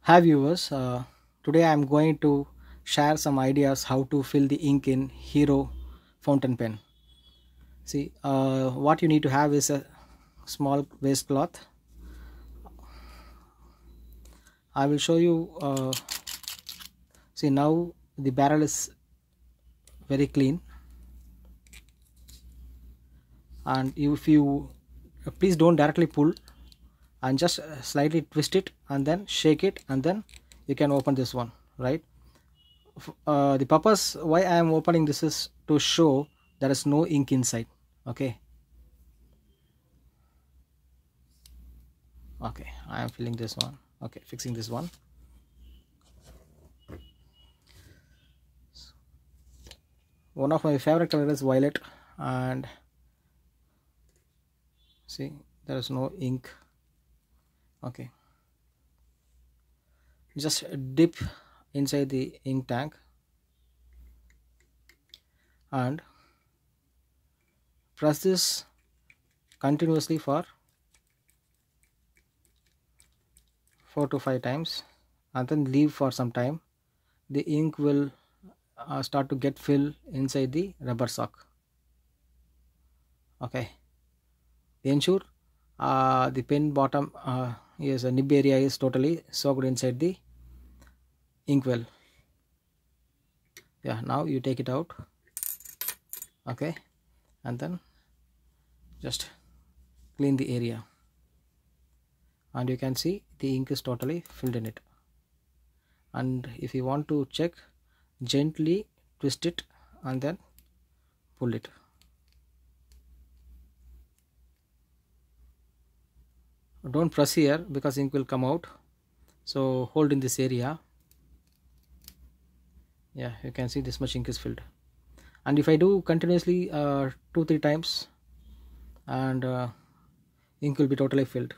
Hi viewers, today I am going to share some ideas how to fill the ink in Hero fountain pen. See, what you need to have is a small waste cloth. I will show you. See, now the barrel is very clean, and if you please don't directly pull and just slightly twist it and then shake it, and then you can open this one, right? The purpose why I am opening this is to show there is no ink inside. Okay, I am filling this one. Okay, fixing this one. One of my favorite color is violet, and see, there is no ink. Okay, just dip inside the ink tank and press this continuously for 4 to 5 times, and then leave for some time. The ink will start to get filled inside the rubber sock. Okay, ensure the pen bottom is a nib area is totally soaked inside the ink well. Yeah, now you take it out. Okay, and then just clean the area, and you can see the ink is totally filled in it. And if you want to check, gently twist it and then pull it. Don't press here because ink will come out, so hold in this area. Yeah, you can see this much ink is filled, and if I do continuously 2-3 times, and ink will be totally filled.